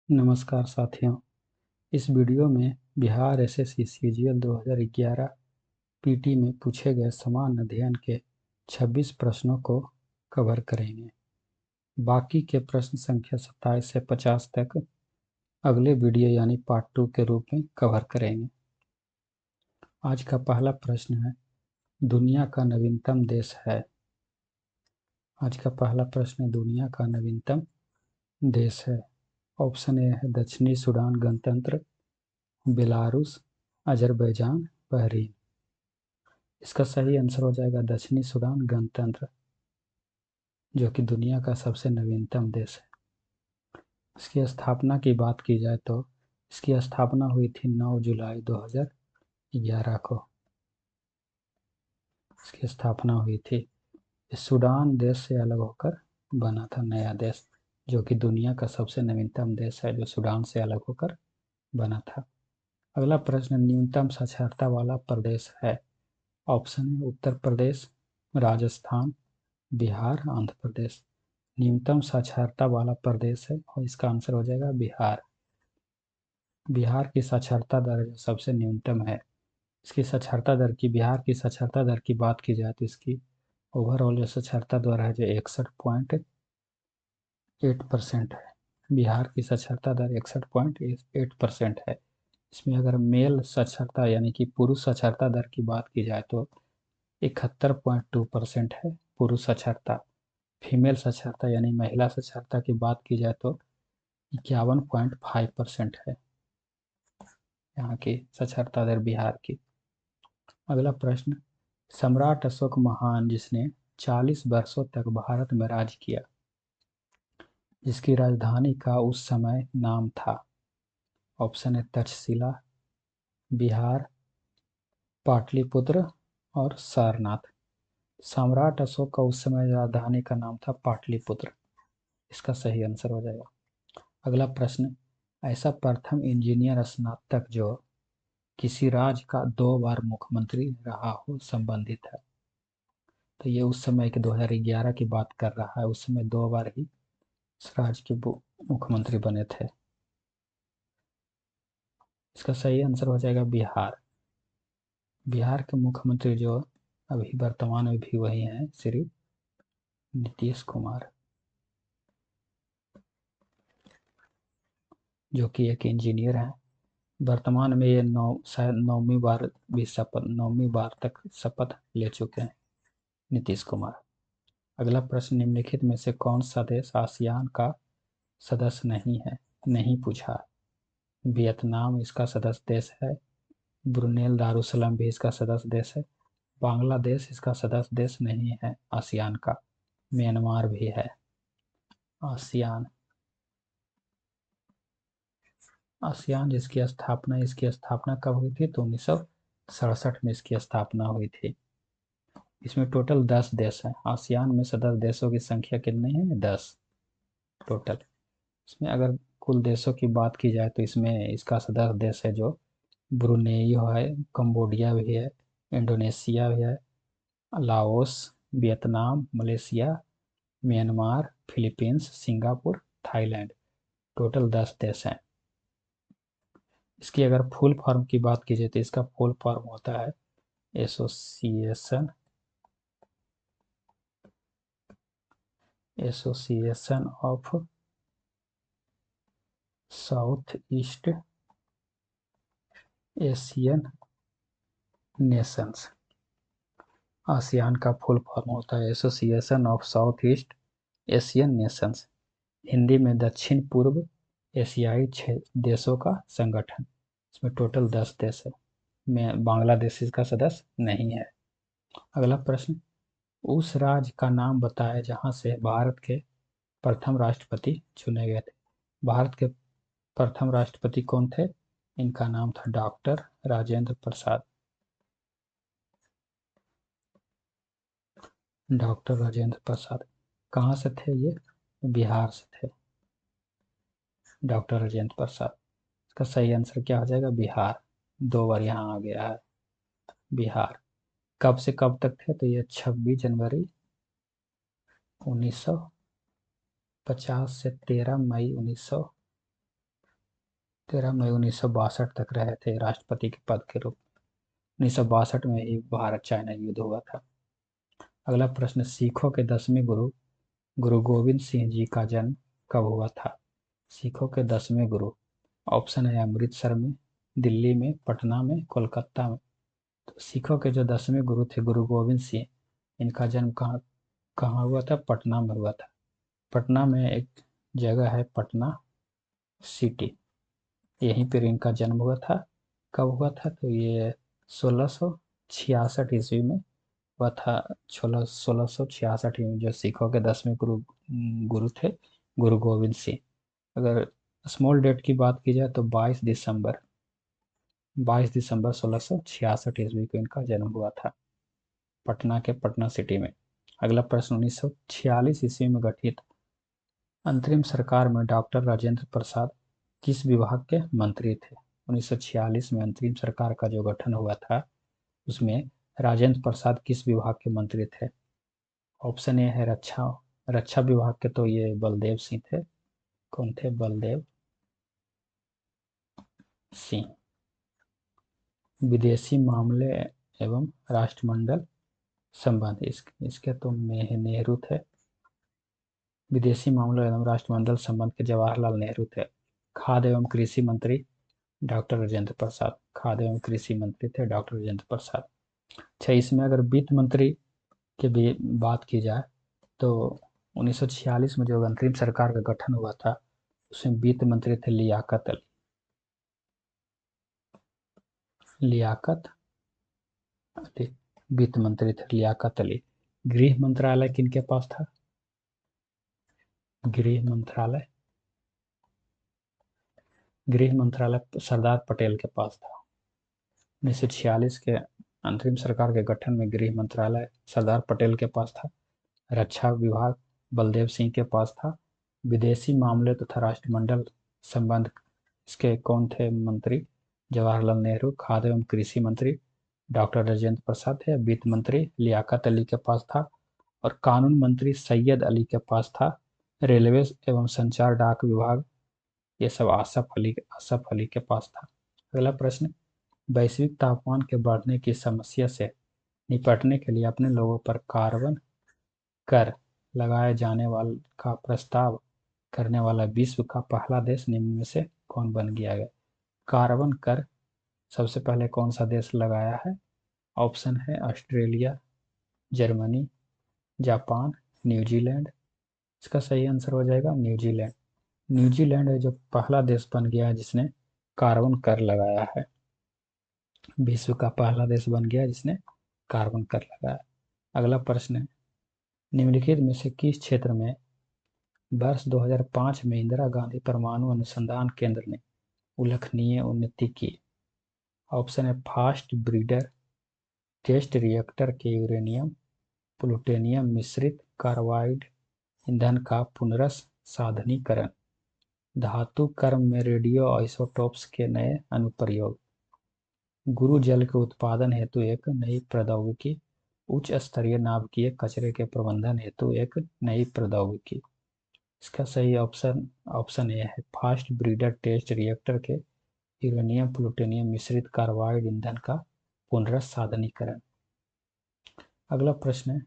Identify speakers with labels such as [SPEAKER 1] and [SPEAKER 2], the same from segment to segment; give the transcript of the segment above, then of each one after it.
[SPEAKER 1] नमस्कार साथियों। इस वीडियो में बिहार एसएससी सीजीएल 2011 पीटी में पूछे गए समान अध्ययन के 26 प्रश्नों को कवर करेंगे। बाकी के प्रश्न संख्या 27 से 50 तक अगले वीडियो यानी पार्ट 2 के रूप में कवर करेंगे। आज का पहला प्रश्न है, दुनिया का नवीनतम देश है। आज का पहला प्रश्न दुनिया का नवीनतम देश है। ऑप्शन ए है दक्षिणी सूडान गणतंत्र, बेलारूस, अजरबैजान, बहरीन। इसका सही आंसर हो जाएगा दक्षिणी सूडान गणतंत्र, जो कि दुनिया का सबसे नवीनतम देश है। इसकी स्थापना की बात की जाए तो इसकी स्थापना हुई थी 9 जुलाई 2011 को। इसकी स्थापना हुई थी। सूडान देश से अलग होकर बना था नया देश, जो कि दुनिया का सबसे नवीनतम देश है, जो सूडान से अलग होकर बना था। अगला प्रश्न, न्यूनतम साक्षरता वाला प्रदेश है। ऑप्शन है उत्तर प्रदेश, राजस्थान, बिहार, आंध्र प्रदेश। न्यूनतम साक्षरता वाला प्रदेश है और इसका आंसर हो जाएगा बिहार। बिहार की साक्षरता दर जो सबसे न्यूनतम है, इसकी साक्षरता दर की बिहार की साक्षरता दर की बात की जाए तो इसकी ओवरऑल जो साक्षरता दर है जो 61.8% है। बिहार की साक्षरता दर 61.8% है। इसमें अगर मेल साक्षरता यानी कि पुरुष साक्षरता दर की बात की जाए तो 71.2% है पुरुष साक्षरता। फीमेल साक्षरता यानी महिला साक्षरता की बात की जाए तो 51.5% है यहाँ की साक्षरता दर बिहार की। अगला प्रश्न, सम्राट अशोक महान जिसने 40 वर्षों तक भारत में राज किया, जिसकी राजधानी का उस समय नाम था। ऑप्शन है तक्षशिला, बिहार, पाटलिपुत्र और सारनाथ। सम्राट अशोक का उस समय राजधानी का नाम था पाटलिपुत्र। इसका सही आंसर हो जाएगा। अगला प्रश्न, ऐसा प्रथम इंजीनियर स्नातक जो किसी राज्य का 2 बार मुख्यमंत्री रहा हो संबंधित है। तो ये उस समय के 2011 की बात कर रहा है, उस समय 2 बार ही इस राज्य के मुख्यमंत्री बने थे। इसका सही आंसर हो जाएगा बिहार। बिहार के मुख्यमंत्री जो अभी वर्तमान में भी वही हैं, श्री नीतीश कुमार, जो कि एक इंजीनियर हैं। वर्तमान में ये शायद 9वीं बार भी शपथ 9वीं बार तक शपथ ले चुके हैं नीतीश कुमार। अगला प्रश्न, निम्नलिखित में से कौन सा देश आसियान का सदस्य नहीं है? नहीं पूछा। वियतनाम इसका सदस्य देश है, ब्रुनेई दारुसलाम भी इसका सदस्य देश है, बांग्लादेश इसका सदस्य देश नहीं है आसियान का, म्यांमार भी है। आसियान आसियान जिसकी स्थापना इसकी स्थापना कब हुई थी? तो 1967 में इसकी स्थापना हुई थी। इसमें टोटल 10 देश हैं। आसियान में सदस्य देशों की संख्या कितनी है? 10 टोटल। इसमें अगर कुल देशों की बात की जाए तो इसमें इसका सदस्य देश है जो ब्रुनेई है, कंबोडिया भी है, इंडोनेशिया भी है, Laos, Vietnam, Malaysia, Myanmar, Philippines, Singapore, Thailand. Total 10 देश हैं। इसकी अगर फुल फॉर्म की बात की जाए तो इसका फुल फॉर्म होता है association association of south east Asian Nations. ASEAN का फुल फॉर्म होता है association of south east Asian Nations. Hindi में दक्षिण पूर्व एशियाई देशों का संगठन। इसमें टोटल 10 देश है। में बांग्लादेश इसका सदस्य नहीं है। अगला प्रश्न, उस राज्य का नाम बताएं जहां से भारत के प्रथम राष्ट्रपति चुने गए थे। भारत के प्रथम राष्ट्रपति कौन थे? इनका नाम था डॉक्टर राजेंद्र प्रसाद। डॉक्टर राजेंद्र प्रसाद कहाँ से थे ये? बिहार से थे डॉक्टर राजेंद्र प्रसाद। इसका सही आंसर क्या हो जाएगा? बिहार। 2 बार यहाँ आ गया है बिहार। कब से कब तक थे? तो ये 26 जनवरी 1950 से 13 मई 1950 13 मई 1962 तक रहे थे राष्ट्रपति के पद के रूप में। 1962 में ही भारत चाइना युद्ध हुआ था। अगला प्रश्न, सिखों के 10वें गुरु गुरु गोविंद सिंह जी का जन्म कब हुआ था? सिखों के 10वें गुरु, ऑप्शन है अमृतसर में, दिल्ली में, पटना में, कोलकाता में। तो सिखों के जो 10वें गुरु थे गुरु गोविंद सिंह, इनका जन्म कहाँ कहाँ हुआ था? पटना में हुआ था। पटना में एक जगह है पटना सिटी, यहीं पर इनका जन्म हुआ था। कब हुआ था? तो ये 1666 ईस्वी में हुआ था। 1666 में जो सिखों के 10वें गुरु गुरु थे गुरु गोविंद सिंह। अगर स्मॉल डेट की बात की जाए तो 22 दिसंबर 1666 ईस्वी को इनका जन्म हुआ था, पटना के पटना सिटी में। अगला प्रश्न, 1946 ईस्वी में गठित अंतरिम सरकार में डॉक्टर राजेंद्र प्रसाद किस विभाग के मंत्री थे? 1946 में अंतरिम सरकार का जो गठन हुआ था उसमें राजेंद्र प्रसाद किस विभाग के मंत्री थे? ऑप्शन ए है रक्षा रक्षा विभाग के, तो ये बलदेव सिंह थे। कौन थे? बलदेव सिंह। विदेशी मामले एवं राष्ट्रमंडल संबंध, इसके तो नेहरू थे। विदेशी मामलों एवं राष्ट्रमंडल संबंध के जवाहरलाल नेहरू थे। खाद्य एवं कृषि मंत्री डॉक्टर राजेंद्र प्रसाद, खाद्य एवं कृषि मंत्री थे डॉक्टर राजेंद्र प्रसाद। अच्छा, इसमें अगर वित्त मंत्री की भी बात की जाए तो 1946 में जो अंतरिम सरकार का गठन हुआ था उसमें वित्त मंत्री थे लियाकत अली। लियाकत अली वित्त मंत्री थे, लियाकत अली। गृह मंत्रालय किनके पास था? गृह मंत्रालय सरदार पटेल के पास था। 1946 के अंतरिम सरकार के गठन में गृह मंत्रालय सरदार पटेल के पास था। रक्षा विभाग बलदेव सिंह के पास था। विदेशी मामले तथा राष्ट्रमंडल संबंध इसके कौन थे मंत्री? जवाहरलाल नेहरू। खाद्य एवं कृषि मंत्री डॉक्टर राजेंद्र प्रसाद थे। वित्त मंत्री लियाकत अली के पास था और कानून मंत्री सैयद अली के पास था। रेलवे एवं संचार डाक विभाग ये सब आसफ अली के पास था। अगला प्रश्न, वैश्विक तापमान के बढ़ने की समस्या से निपटने के लिए अपने लोगों पर कार्बन कर लगाए जाने वाले का प्रस्ताव करने वाला विश्व का पहला देश निम्न में से कौन बन गया है? कार्बन कर सबसे पहले कौन सा देश लगाया है? ऑप्शन है ऑस्ट्रेलिया, जर्मनी, जापान, न्यूजीलैंड। इसका सही आंसर हो जाएगा न्यूजीलैंड। न्यूजीलैंड है जो पहला देश बन गया है जिसने कार्बन कर लगाया है। विश्व का पहला देश बन गया जिसने कार्बन कर लगाया। अगला प्रश्न है, निम्नलिखित में से किस क्षेत्र में वर्ष 2005 में इंदिरा गांधी परमाणु अनुसंधान केंद्र ने उल्लेखनीय उन्नति की? ऑप्शन है फास्ट ब्रीडर टेस्ट रिएक्टर के यूरेनियम प्लूटोनियम मिश्रित कार्बाइड ईंधन का पुनर्साधनीकरण, धातु कर्म में रेडियो आइसोटोप्स के नए अनुप्रयोग, गुरु जल के उत्पादन हेतु एक नई प्रौद्योगिकी, उच्च स्तरीय नाभिकीय कचरे के प्रबंधन हेतु एक नई प्रौद्योगिकी। इसका सही ऑप्शन ए है फास्ट ब्रीडर टेस्ट रिएक्टर के यूरेनियम प्लूटोनियम मिश्रित कार्बाइड ईंधन का पुनर्साधनीकरण। अगला प्रश्न है,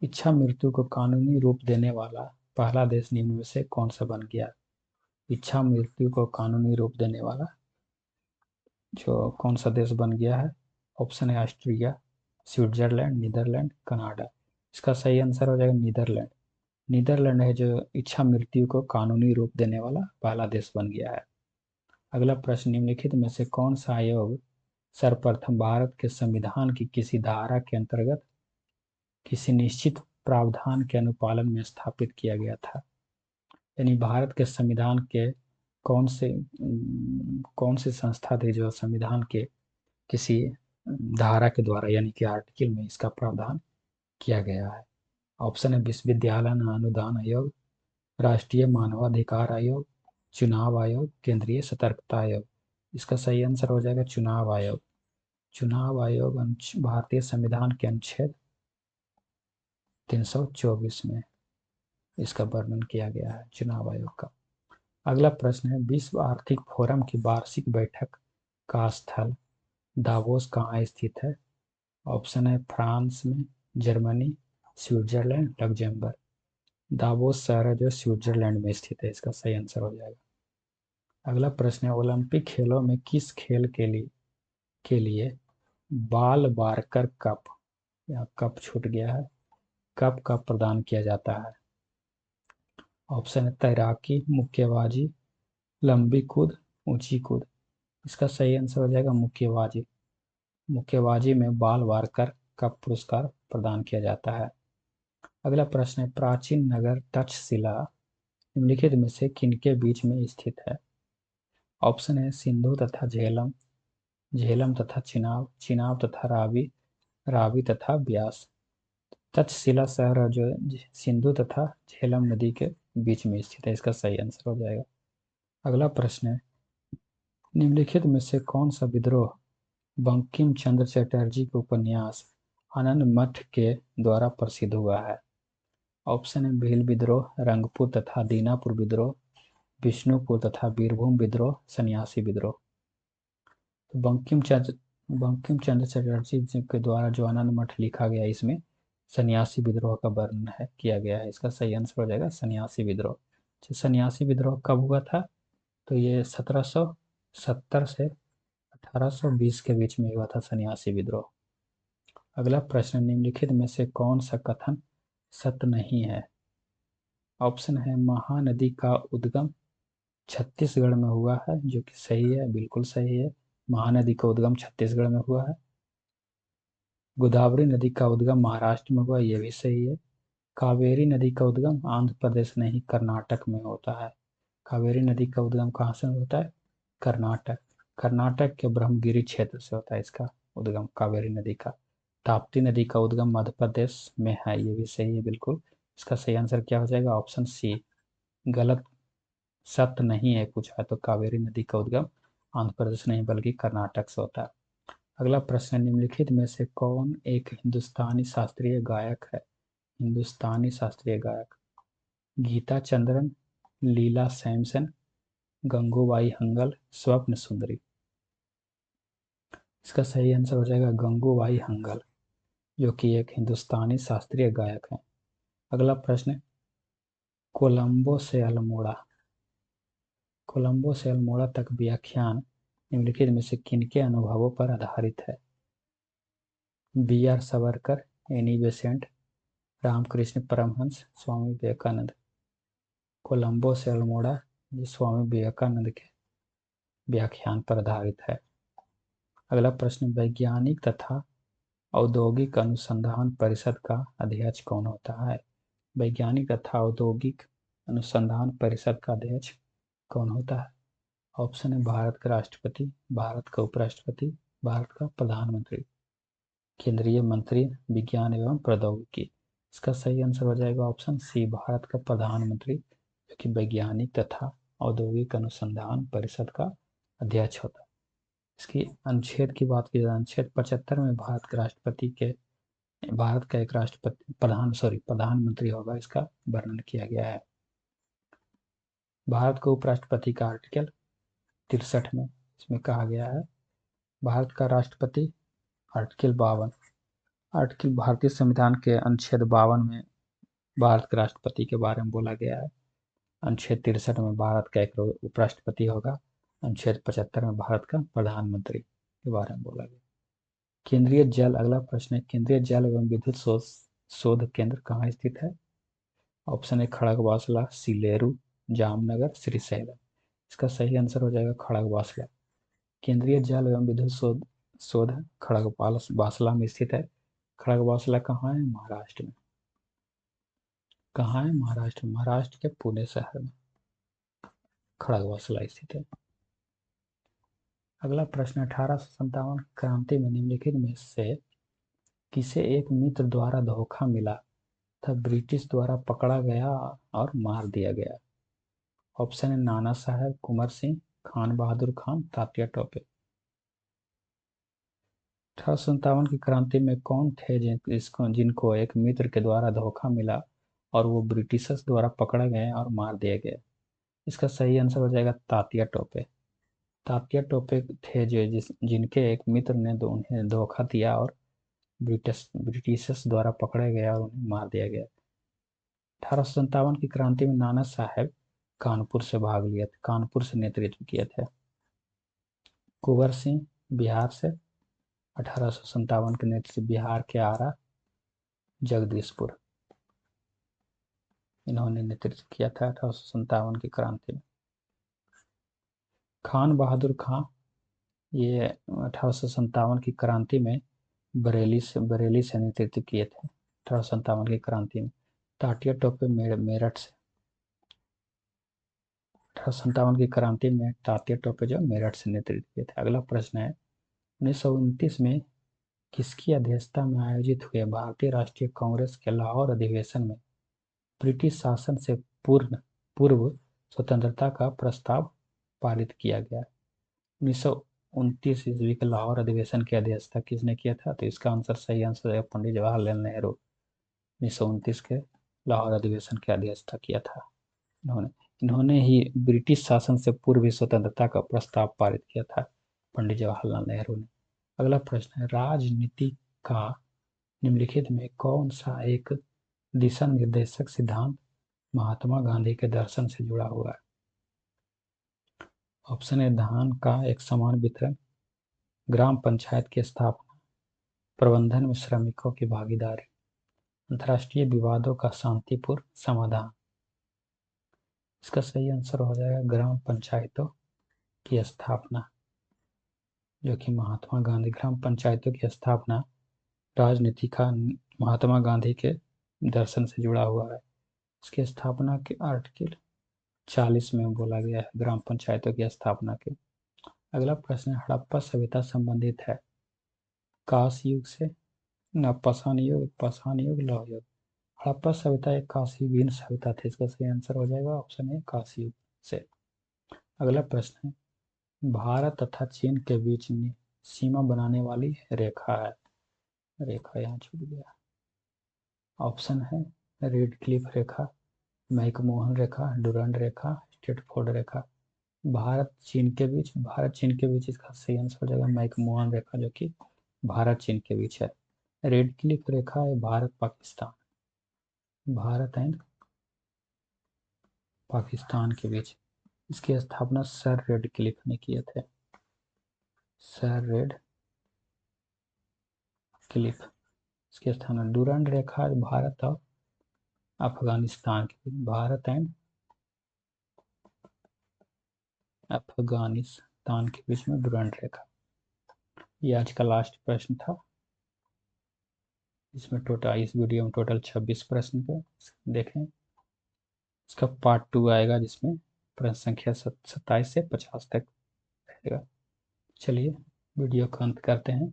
[SPEAKER 1] इच्छा मृत्यु को कानूनी रूप देने वाला पहला देश निम्न में से कौन सा बन गया? इच्छा मृत्यु को कानूनी रूप देने वाला जो कौन सा देश बन गया है? ऑप्शन है ऑस्ट्रिया, स्विट्जरलैंड, नीदरलैंड, कनाडा। इसका सही आंसर हो जाएगा नीदरलैंड। नीदरलैंड है जो इच्छा मृत्यु को कानूनी रूप देने वाला पहला देश बन गया है। अगला प्रश्न, निम्नलिखित में से कौन सा आयोग सर्वप्रथम भारत के संविधान की किसी धारा के अंतर्गत किसी निश्चित प्रावधान के अनुपालन में स्थापित किया गया था? यानी भारत के संविधान के कौन से संस्था थे जो संविधान के किसी धारा के द्वारा यानी कि आर्टिकल में इसका प्रावधान किया गया है? ऑप्शन है विश्वविद्यालय अनुदान आयोग, राष्ट्रीय मानवाधिकार आयोग, चुनाव आयोग, केंद्रीय सतर्कता आयोग। इसका सही आंसर हो जाएगा चुनाव आयोग। चुनाव आयोग भारतीय संविधान के अनुच्छेद 324 में इसका वर्णन किया गया है चुनाव आयोग का। अगला प्रश्न है, विश्व आर्थिक फोरम की वार्षिक बैठक का स्थल दावोस कहाँ स्थित है? ऑप्शन है फ्रांस में, जर्मनी, स्विट्जरलैंड, लग्जमबर्ग। दावोस शहर है जो स्विट्जरलैंड में स्थित है, इसका सही आंसर हो जाएगा। अगला प्रश्न है, ओलंपिक खेलों में किस खेल के लिए बाल वारकर कप, या कप छूट गया है, कप का प्रदान किया जाता है? ऑप्शन है तैराकी, मुक्केबाजी, लंबी कूद, ऊंची कूद। इसका सही आंसर हो जाएगा मुक्केबाजी। मुक्केबाजी में बाल वारकर कप पुरस्कार प्रदान किया जाता है। अगला प्रश्न है, प्राचीन नगर तक्षशिला निम्नलिखित में से किनके बीच में स्थित है? ऑप्शन है सिंधु तथा झेलम, झेलम तथा चिनाब, चिनाब तथा रावी, रावी तथा ब्यास। तक्षशिला शहर है जो सिंधु तथा झेलम नदी के बीच में स्थित है, इसका सही आंसर हो जाएगा। अगला प्रश्न है, निम्नलिखित में से कौन सा विद्रोह बंकिम चंद्र चटर्जी के उपन्यास आनंद मठ के द्वारा प्रसिद्ध हुआ है? ऑप्शन है भील विद्रोह, रंगपुर तथा दीनापुर विद्रोह, विष्णुपुर तथा बीरभूम विद्रोह, सन्यासी विद्रोह। तो बंकिम चंद्र चटर्जी जी के द्वारा जो आनंद मठ लिखा गया, इसमें सन्यासी विद्रोह का वर्णन है किया गया है, इसका सही आंसर हो जाएगा सन्यासी विद्रोह। सन्यासी विद्रोह कब हुआ था? तो ये 1770 से 1820 के बीच में हुआ था सन्यासी विद्रोह। अगला प्रश्न, निम्नलिखित में से कौन सा कथन सत्य नहीं है? ऑप्शन है महानदी का उद्गम छत्तीसगढ़ में हुआ है, जो कि सही है, बिल्कुल सही है। महानदी का उद्गम छत्तीसगढ़ में हुआ है। गोदावरी नदी का उद्गम महाराष्ट्र में हुआ, यह भी सही है। कावेरी नदी का उद्गम आंध्र प्रदेश नहीं कर्नाटक में होता है। कावेरी नदी का उद्गम कहाँ से होता है? कर्नाटक। कर्नाटक के ब्रह्मगिरी क्षेत्र से होता है इसका उद्गम कावेरी नदी का। ताप्ती नदी का उद्गम मध्य प्रदेश में है, ये भी सही है बिल्कुल। इसका सही आंसर क्या हो जाएगा? Option C. गलत, सत्य नहीं है पूछा है तो कावेरी नदी का उद्गम आंध्र प्रदेश नहीं बल्कि कर्नाटक से होता है। अगला प्रश्न, निम्नलिखित में से कौन एक हिंदुस्तानी शास्त्रीय गायक है? हिंदुस्तानी शास्त्रीय गायक, गीता चंद्रन, लीला सैमसन, गंगूबाई हंगल, स्वप्न सुंदरी। इसका सही आंसर हो जाएगा गंगूबाई हंगल, जो कि एक हिंदुस्तानी शास्त्रीय गायक है। अगला प्रश्न, कोलंबो से अल्मोड़ा, कोलंबो से अल्मोड़ा तक व्याख्यान निम्नलिखित में से किनके अनुभवों पर आधारित है? B R Savarkar, Annie Besant, Ramakrishna Paramahansa, Swami Vivekananda. Colombo से अल्मोड़ा ये स्वामी विवेकानंद के व्याख्यान पर आधारित है। अगला प्रश्न, वैज्ञानिक तथा औद्योगिक अनुसंधान परिषद का अध्यक्ष कौन होता है? वैज्ञानिक तथा औद्योगिक अनुसंधान परिषद का अध्यक्ष कौन होता है? ऑप्शन है भारत का राष्ट्रपति, भारत का उपराष्ट्रपति, भारत का प्रधानमंत्री। केंद्रीय मंत्री विज्ञान एवं प्रौद्योगिकी। इसका सही आंसर हो जाएगा ऑप्शन सी, भारत का प्रधानमंत्री, जो कि वैज्ञानिक तथा औद्योगिक अनुसंधान परिषद का अध्यक्ष होता है। इसकी अनुच्छेद की बात की जाए, अनुच्छेद 75 में भारत का एक राष्ट्रपति प्रधानमंत्री होगा, इसका वर्णन किया गया है। भारत को उपराष्ट्रपति का आर्टिकल 63 में इसमें कहा गया है। भारत का राष्ट्रपति आर्टिकल 52, आर्टिकल भारतीय संविधान के अनुच्छेद 52 में भारत के राष्ट्रपति के बारे में बोला गया है। अनुच्छेद 63 में भारत का एक उपराष्ट्रपति होगा, अनुच्छेद 75 में भारत का प्रधानमंत्री के बारे में बोला गया। केंद्रीय जल, अगला प्रश्न है, केंद्रीय जल एवं विद्युत शोध केंद्र कहाँ स्थित है? ऑप्शन है खड़गवासला, सिलेरू, जामनगर, श्रीशैलम। इसका सही आंसर हो जाएगा खड़गवासला। केंद्रीय जल एवं विद्युत शोध खड़गवासला में स्थित है। खड़गवासला कहाँ है? महाराष्ट्र में। कहाँ है? महाराष्ट्र में, महाराष्ट्र के पुणे शहर में खड़गवासला स्थित है। अगला प्रश्न, 1857 क्रांति में निम्नलिखित में से किसे एक मित्र द्वारा धोखा मिला तथा ब्रिटिश द्वारा पकड़ा गया और मार दिया गया? ऑप्शन है नाना साहब, कुंवर सिंह, खान बहादुर खान, तात्या टोपे। 1857 की क्रांति में कौन थे जिनको एक मित्र के द्वारा धोखा मिला और वो ब्रिटिशर्स द्वारा पकड़ा गए और मार दिए गए? इसका सही आंसर हो जाएगा तात्या टोपे। तात्या टोपे थे जिनके एक मित्र ने उन्हें धोखा दिया और ब्रिटिशर्स द्वारा पकड़े गए और उन्हें मार दिया गया। 1857 की क्रांति में नाना साहेब कानपुर से भाग लिए थे, कानपुर से नेतृत्व किए थे। कुंवर सिंह बिहार से 1857 के नेतृत्व, बिहार के आरा जगदीशपुर, इन्होंने नेतृत्व किया था 1857 की क्रांति में। खान बहादुर खां, ये 1857 की क्रांति में बरेली से नेतृत्व किए थे 1857 की क्रांति में। तात्या टोपे मेरठ से, 1857 की क्रांति में तात्या टोपे जो मेरठ से नेतृत्व किए थे। अगला प्रश्न है, 1929 में किसकी अध्यक्षता में आयोजित हुए भारतीय राष्ट्रीय कांग्रेस के लाहौर अधिवेशन में ब्रिटिश शासन से पूर्व स्वतंत्रता का प्रस्ताव पारित किया गया? 1929 ईस्वी के लाहौर अधिवेशन की अध्यक्षता किसने किया था? तो इसका आंसर, सही आंसर है पंडित जवाहरलाल नेहरू। 1929 के लाहौर अधिवेशन की अध्यक्षता किया था इन्होंने ही ब्रिटिश शासन से पूर्व स्वतंत्रता का प्रस्ताव पारित किया था, पंडित जवाहरलाल नेहरू ने। अगला प्रश्न है, राजनीति का निम्नलिखित में कौन सा एक दिशा निर्देशक सिद्धांत महात्मा गांधी के दर्शन से जुड़ा हुआ है? ऑप्शन है, धान का एक समान वितरण, ग्राम पंचायत की स्थापना, प्रबंधन में श्रमिकों की भागीदारी, अंतर्राष्ट्रीय विवादों का शांतिपूर्ण समाधान। इसका सही आंसर हो जाएगा ग्राम पंचायतों की स्थापना, जो कि महात्मा गांधी, ग्राम पंचायतों की स्थापना राजनीति का महात्मा गांधी के दर्शन से जुड़ा हुआ है। इसकी स्थापना के आर्टिकल 40 में बोला गया है ग्राम पंचायतों की स्थापना के। अगला प्रश्न, हड़प्पा सभ्यता संबंधित है कांस युग से न पाषाण युग लौह युग। हड़प्पा सभ्यता एक कांस्य युगीन सभ्यता थी। इसका सही आंसर हो जाएगा ऑप्शन ए, कांस्य युग से। अगला प्रश्न है, भारत तथा चीन के बीच में सीमा बनाने वाली रेखा है, रेखा यहाँ छूट गया। ऑप्शन है, रेडक्लिफ रेखा, मैकमोहन रेखा, डुरंड रेखा, स्ट्रेटफोर्ड रेखा। भारत चीन के बीच इसका सही आंसर हो जाएगा मैकमोहन रेखा, जो कि भारत चीन के बीच है। रेडक्लिफ रेखा है भारत एंड पाकिस्तान के बीच। इसकी स्थापना सर रेडक्लिफ ने किए थे, सर रेडक्लिफ। इसकी स्थापना, डुरंड रेखा भारत और अफगानिस्तान के बीच, भारत एंड अफगानिस्तान के बीच में डुरंड रेखा। ये आज का लास्ट प्रश्न था। इस वीडियो में टोटल 26 प्रश्न थे, देखें। इसका पार्ट 2 आएगा जिसमें प्रश्न संख्या 27 से 50 तक रहेगा। चलिए वीडियो को अंत करते हैं।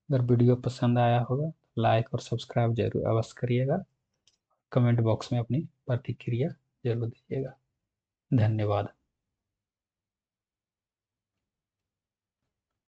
[SPEAKER 1] अगर वीडियो पसंद आया होगा तो लाइक और सब्सक्राइब जरूर अवश्य करिएगा। कमेंट बॉक्स में अपनी प्रतिक्रिया जरूर दीजिएगा। धन्यवाद।